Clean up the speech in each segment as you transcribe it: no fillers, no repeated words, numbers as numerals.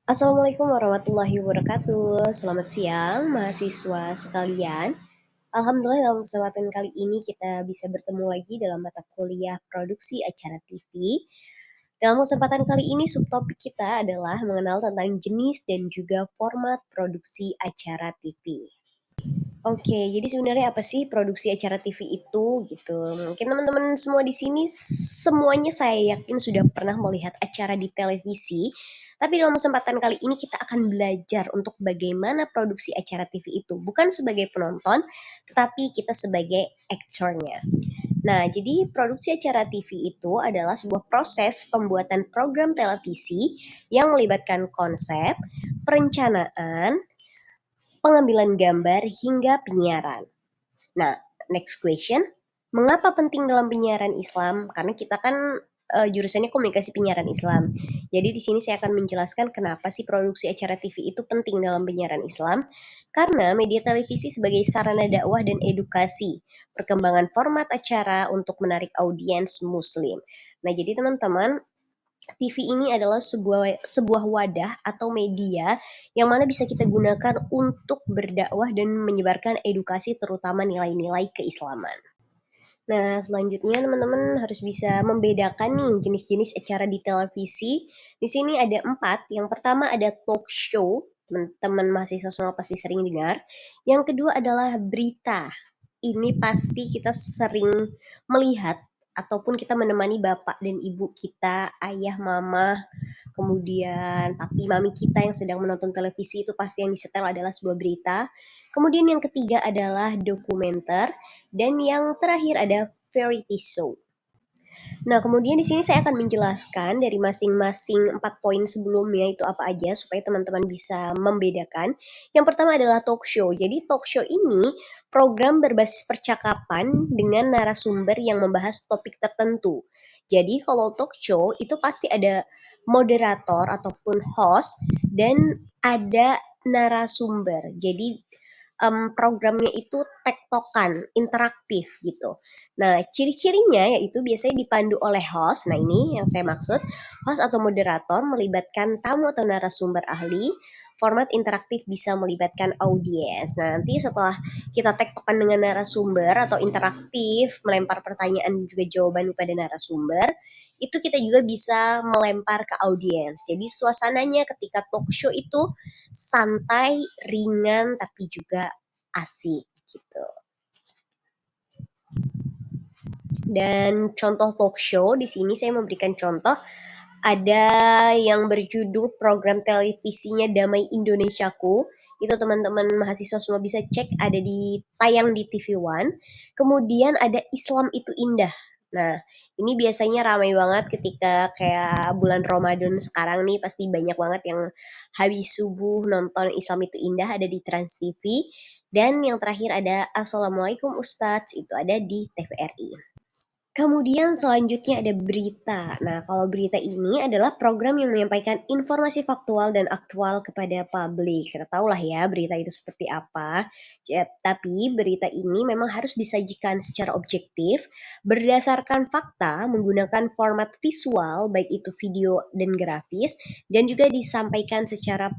Assalamualaikum warahmatullahi wabarakatuh. Selamat siang mahasiswa sekalian. Alhamdulillah dalam kesempatan kali ini kita bisa bertemu lagi dalam mata kuliah produksi acara TV. Dalam kesempatan kali ini subtopik kita adalah mengenal tentang jenis dan juga format produksi acara TV. Oke, jadi sebenarnya apa sih produksi acara TV itu gitu? Mungkin teman-teman semua di sini semuanya saya yakin sudah pernah melihat acara di televisi. Tapi dalam kesempatan kali ini kita akan belajar untuk bagaimana produksi acara TV itu, bukan sebagai penonton, tetapi kita sebagai aktornya. Nah, jadi produksi acara TV itu adalah sebuah proses pembuatan program televisi yang melibatkan konsep, perencanaan, pengambilan gambar, hingga penyiaran. Nah, next question, mengapa penting dalam penyiaran Islam? Karena kita kan jurusannya komunikasi penyiaran Islam. Jadi di sini saya akan menjelaskan kenapa sih produksi acara TV itu penting dalam penyiaran Islam. Karena media televisi sebagai sarana dakwah dan edukasi, perkembangan format acara untuk menarik audiens Muslim. Nah, jadi teman-teman, TV ini adalah sebuah wadah atau media yang mana bisa kita gunakan untuk berdakwah dan menyebarkan edukasi terutama nilai-nilai keislaman. Nah, selanjutnya teman-teman harus bisa membedakan nih jenis-jenis acara di televisi. Di sini ada 4. Yang pertama ada talk show, teman-teman mahasiswa semua pasti sering dengar. Yang kedua adalah berita. Ini pasti kita sering melihat ataupun kita menemani bapak dan ibu kita, ayah, mama, kemudian papi, mami kita yang sedang menonton televisi itu pasti yang disetel adalah sebuah berita. Kemudian yang ketiga adalah dokumenter dan yang terakhir ada variety show. Nah, kemudian di sini saya akan menjelaskan dari masing-masing 4 poin sebelumnya itu apa aja supaya teman-teman bisa membedakan. Yang pertama adalah talk show. Jadi talk show ini program berbasis percakapan dengan narasumber yang membahas topik tertentu. Jadi kalau talk show itu pasti ada moderator ataupun host dan ada narasumber. Jadi programnya itu tektokan, interaktif gitu. Nah, ciri-cirinya yaitu biasanya dipandu oleh host. Nah, ini yang saya maksud. Host atau moderator melibatkan tamu atau narasumber ahli. Format interaktif bisa melibatkan audiens. Nah, nanti setelah kita tektokan dengan narasumber atau interaktif, melempar pertanyaan dan juga jawaban kepada narasumber, itu kita juga bisa melempar ke audiens. Jadi suasananya ketika talk show itu santai, ringan, tapi juga asik gitu. Dan contoh talk show di sini saya memberikan contoh ada yang berjudul program televisinya Damai Indonesiaku. Itu teman-teman mahasiswa semua bisa cek ada di tayang di TV One. Kemudian ada Islam itu Indah. Nah, ini biasanya ramai banget ketika kayak bulan Ramadan sekarang nih pasti banyak banget yang habis subuh nonton Islam itu Indah ada di Trans TV. Dan yang terakhir ada Assalamualaikum Ustadz itu ada di TVRI. Kemudian selanjutnya ada berita. Nah, kalau berita ini adalah program yang menyampaikan informasi faktual dan aktual kepada publik. Kita tahu lah ya berita itu seperti apa. Tapi berita ini memang harus disajikan secara objektif, berdasarkan fakta, menggunakan format visual, baik itu video dan grafis, dan juga disampaikan secara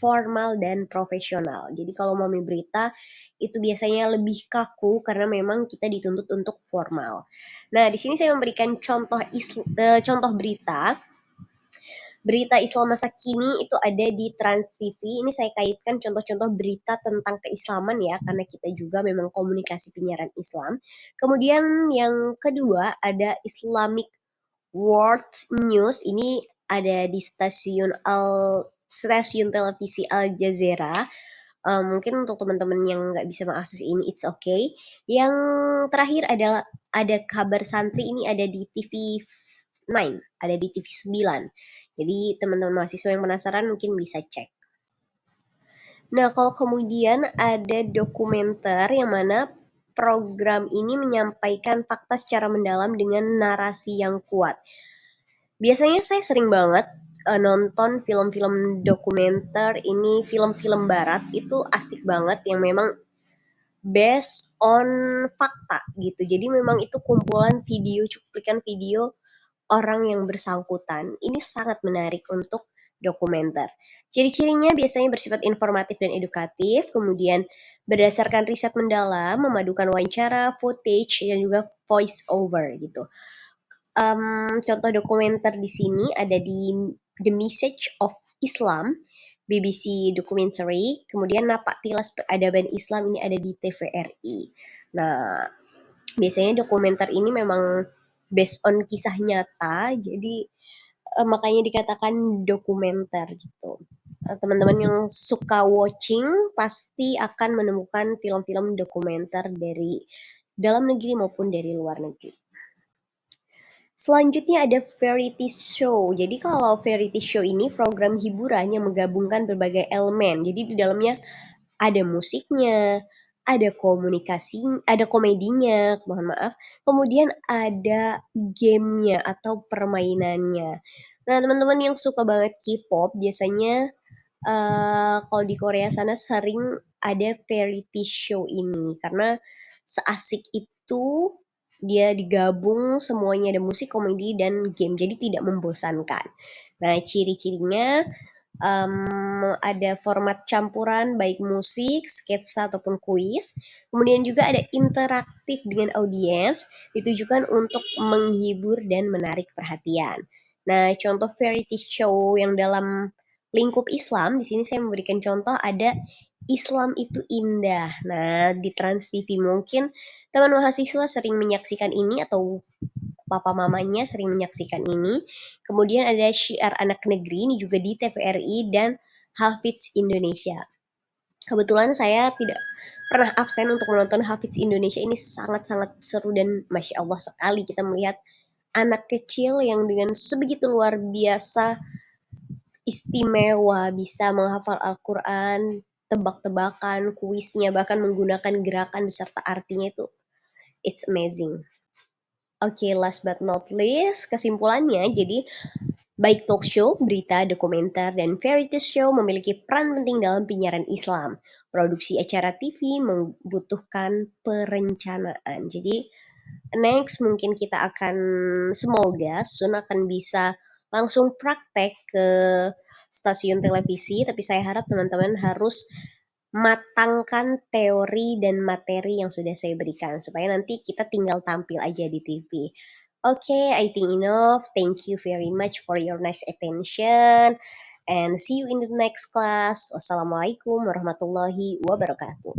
formal dan profesional. Jadi kalau mau berita itu biasanya lebih kaku karena memang kita dituntut untuk formal. Nah, di sini saya memberikan contoh berita. Berita Islam masa kini itu ada di Trans TV. Ini saya kaitkan contoh-contoh berita tentang keislaman ya, karena kita juga memang komunikasi penyiaran Islam. Kemudian yang kedua ada Islamic World News. Ini ada di stasiun televisi Al Jazeera. Mungkin untuk teman-teman yang nggak bisa mengakses ini, it's okay. Yang terakhir adalah ada kabar santri ini ada di TV9, ada di TV9. Jadi teman-teman mahasiswa yang penasaran mungkin bisa cek. Nah, kalau kemudian ada dokumenter yang mana program ini menyampaikan fakta secara mendalam dengan narasi yang kuat. Biasanya saya sering banget nonton film-film dokumenter ini, film-film barat itu asik banget yang memang based on fakta gitu. Jadi memang itu kumpulan video, cuplikan video orang yang bersangkutan. Ini sangat menarik untuk dokumenter. Ciri-cirinya biasanya bersifat informatif dan edukatif, kemudian berdasarkan riset mendalam, memadukan wawancara, footage, dan juga voice over gitu. Contoh dokumenter di sini ada di The Message of Islam, BBC Documentary, kemudian Napak Tilas Peradaban Islam ini ada di TVRI. Nah, biasanya dokumenter ini memang based on kisah nyata, jadi makanya dikatakan dokumenter gitu. Teman-teman yang suka watching pasti akan menemukan film-film dokumenter dari dalam negeri maupun dari luar negeri. Selanjutnya ada variety show. Jadi kalau variety show ini program hiburan yang menggabungkan berbagai elemen. Jadi di dalamnya ada musiknya, ada komunikasi, ada komedinya, mohon maaf. Kemudian ada gamenya atau permainannya. Nah, teman-teman yang suka banget K-pop biasanya kalau di Korea sana sering ada variety show ini karena seasik itu dia digabung semuanya ada musik, komedi, dan game jadi tidak membosankan. Nah, ciri-cirinya ada format campuran baik musik, sketsa ataupun kuis. Kemudian juga ada interaktif dengan audiens, ditujukan untuk menghibur dan menarik perhatian. Nah, contoh variety show yang dalam lingkup Islam, di sini saya memberikan contoh ada Islam itu indah. Nah, di Trans TV mungkin teman mahasiswa sering menyaksikan ini atau papa mamanya sering menyaksikan ini. Kemudian ada Syiar Anak Negeri, ini juga di TVRI dan Hafiz Indonesia. Kebetulan saya tidak pernah absen untuk menonton Hafiz Indonesia, ini sangat-sangat seru dan Masya Allah sekali kita melihat anak kecil yang dengan sebegitu luar biasa istimewa bisa menghafal Al-Quran, tebak-tebakan, kuisnya, bahkan menggunakan gerakan beserta artinya itu it's amazing. Oke, last but not least, kesimpulannya, jadi baik talk show, berita, dokumenter, dan variety show memiliki peran penting dalam penyiaran Islam. Produksi acara TV membutuhkan perencanaan. Jadi, next mungkin kita akan semoga soon akan bisa langsung praktek ke stasiun televisi, tapi saya harap teman-teman harus matangkan teori dan materi yang sudah saya berikan supaya nanti kita tinggal tampil aja di TV. Okay, I think enough. Thank you very much for your nice attention and see you in the next class. Wassalamualaikum warahmatullahi wabarakatuh.